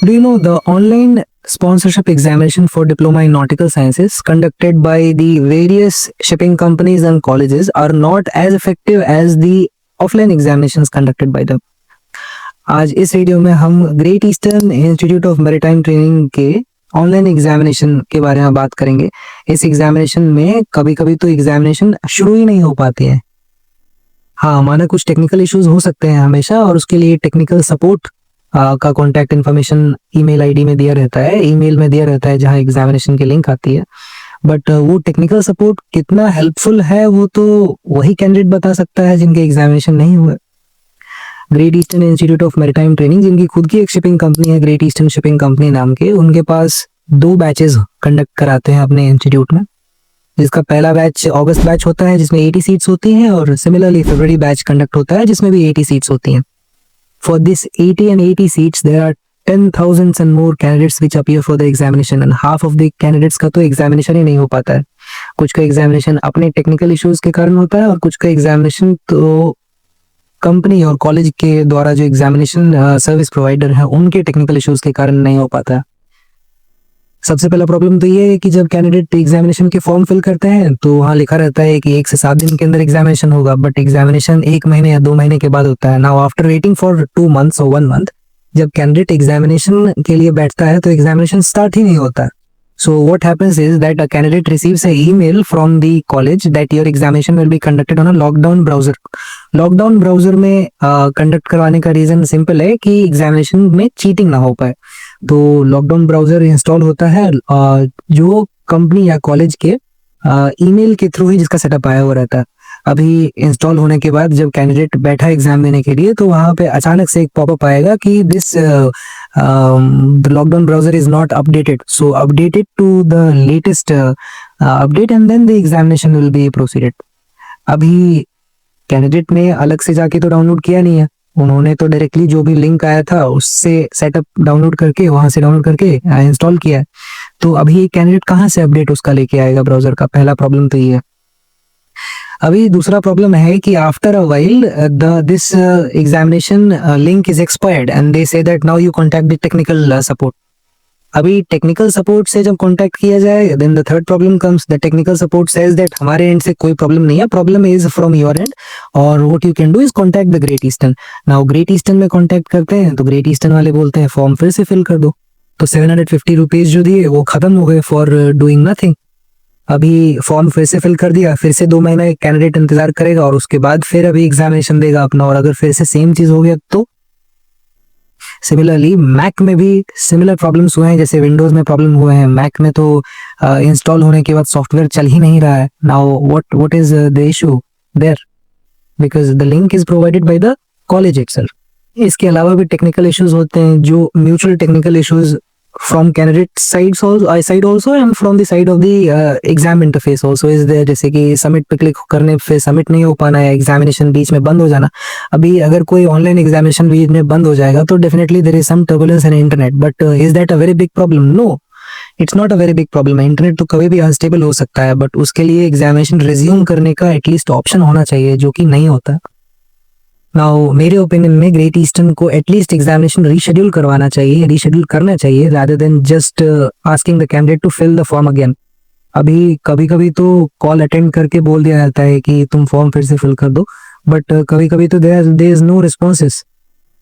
Do you know the online sponsorship examination for diploma in nautical sciences conducted by the various shipping companies and colleges are not as effective as the offline examinations conducted by them? आज इस video में हम great eastern institute of maritime training के online examination के बारे में बात करेंगे। इस एग्जामिनेशन में कभी कभी तो एग्जामिनेशन शुरू ही नहीं हो पाती है। हाँ, माना कुछ टेक्निकल इश्यूज हो सकते हैं हमेशा, और उसके लिए टेक्निकल सपोर्ट का कॉन्टैक्ट इन्फॉर्मेशन ईमेल आईडी में दिया रहता है, ईमेल में दिया रहता है जहाँ एग्जामिनेशन की लिंक आती है। बट वो टेक्निकल सपोर्ट कितना हेल्पफुल है वो तो वही कैंडिडेट बता सकता है जिनके एग्जामिनेशन नहीं हुए। Great eastern institute of maritime training, जिनकी खुद की एक शिपिंग कंपनी है, ग्रेट ईस्टर्न शिपिंग कंपनी नाम के, उनके पास 2 बैचेस कंडक्ट कराते हैं अपने इंस्टीट्यूट में। जिसका पहला बैच अगस्त बैच होता है जिसमें 80 सीट्स होती हैं, और सिमिलरली फरवरी बैच कंडक्ट होता है जिसमें भी 80 सीट्स होती हैं। For this 80 and 80 seats there are 10,000 and more candidates which appear for the examination, and half of the candidates का तो एग्जामिनेशन ही नहीं हो पाता है। कुछ का एग्जामिनेशन अपने टेक्निकल इश्यूज के कारण होता है, और कुछ का एग्जामिनेशन तो कंपनी और कॉलेज के द्वारा जो एग्जामिनेशन सर्विस प्रोवाइडर है उनके टेक्निकल इश्यूज के कारण नहीं हो पाता। सबसे पहला प्रॉब्लम तो ये है कि जब कैंडिडेट एग्जामिनेशन के फॉर्म फिल करते हैं तो वहाँ लिखा रहता है कि 1 से 7 दिन के अंदर एग्जामिनेशन होगा, बट एग्जामिनेशन 1 महीने या 2 महीने के बाद होता है। Now after waiting for 2 months और 1 month, जब कैंडिडेट एग्जामिनेशन के लिए बैठता है तो एग्जामिनेशन स्टार्ट ही नहीं होता। So what happens is that a candidate receives an email from the college that your examination will be conducted on a lockdown browser. Lockdown browser में conduct करवाने का रीजन सिंपल है कि एग्जामिनेशन में cheating ना हो पाए। तो लॉकडाउन ब्राउजर इंस्टॉल होता है जो कंपनी या कॉलेज के ईमेल के थ्रू ही जिसका सेटअप आया हुआ रहता है। अभी इंस्टॉल होने के बाद जब कैंडिडेट बैठा एग्जाम देने के लिए तो वहां पे अचानक से एक पॉपअप आएगा कि this lockdown browser is not updated, so updated to the latest update and then the examination will be proceeded. अभी कैंडिडेट ने अलग से जाके तो डाउनलोड किया नहीं है, उन्होंने तो डायरेक्टली जो भी लिंक आया था उससे सेटअप डाउनलोड करके वहां से डाउनलोड करके इंस्टॉल किया है। तो अभी कैंडिडेट कहाँ से अपडेट उसका लेके आएगा ब्राउजर का? पहला प्रॉब्लम तो ये है। अभी दूसरा प्रॉब्लम है कि after a while this examination link is expired and they say that now you contact the technical support. अभी टेक्निकल सपोर्ट से जब कांटेक्ट किया जाए then the third problem comes, the technical support says that हमारे end से कोई problem नहीं है, problem is from your end, और what you can do is contact the Great Eastern. Now Great Eastern में कांटेक्ट करते हैं तो ग्रेट ईस्टर्न वाले बोलते हैं फॉर्म फिर से फिल कर दो। तो 750 रुपीज जो दिए वो खत्म हो गए फॉर डूइंग नथिंग। अभी फॉर्म फिर से फिल कर दिया, फिर से 2 महीने कैंडिडेट इंतजार करेगा और उसके बाद फिर अभी एग्जामिनेशन देगा अपना, और अगर फिर से सेम चीज हो गया तो। सिमिलरली मैक में भी सिमिलर प्रॉब्लम्स हुए हैं, जैसे विंडोज में प्रॉब्लम हुए हैं, मैक में तो इंस्टॉल होने के बाद सॉफ्टवेयर चल ही नहीं रहा है। Now what is the issue there? Because the link is provided by the college itself. इसके अलावा भी टेक्निकल इश्यूज होते हैं, जो mutual technical issues from candidate side also and from the side of the exam interface also is there, जैसे कि submit पे click करने फिर सबमिट नहीं हो पाना है, एग्जामिनेशन बीच में बंद हो जाना। अभी अगर कोई ऑनलाइन एग्जामिनेशन बीच में बंद हो जाएगा तो definitely there is some turbulence in internet, but is that a very big problem? No, it's not a very big problem. Internet तो कभी भी अनस्टेबल हो सकता है, बट उसके लिए एग्जामिनेशन रिज्यूम करने का एटलीस्ट ऑप्शन होना चाहिए, जो कि नहीं होता। नाउ मेरे ओपिनियन में ग्रेट ईस्टर्न को एटलीस्ट एग्जामिनेशन रीशेड्यूल करवाना चाहिए, रीशेड्यूल करना चाहिए, rather than just asking the candidate to fill the form again. अभी कभी कभी तो कॉल अटेंड करके बोल दिया जाता है कि तुम फॉर्म फिर से फिल कर दो, बट कभी कभी तो देयर इज नो रिस्पॉन्सेस।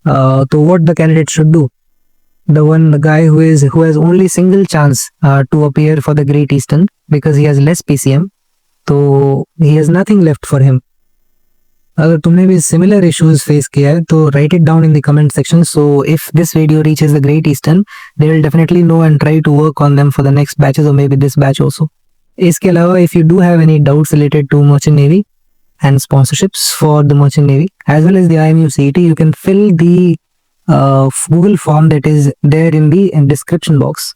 तो what the candidate should do? The one guy who has only single chance to appear for the Great Eastern because he has less PCM, तो he has nothing left for him. अगर तुमने भी similar issues face किया है तो write it down in the comment section, so if this video reaches the Great Eastern they will definitely know and try to work on them for the next batches और maybe this batch also. इसके अलावा if you do have any doubts related to merchant navy and sponsorships for the merchant navy as well as the IMU CET, you can fill the Google form that is there in the description box.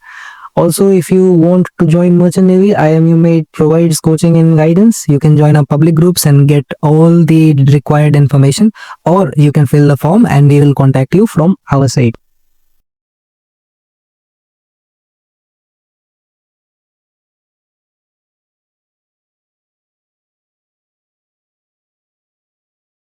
Also, if you want to join merchant navy, IMU Mate provides coaching and guidance. You can join our public groups and get all the required information, or you can fill the form and we will contact you from our side.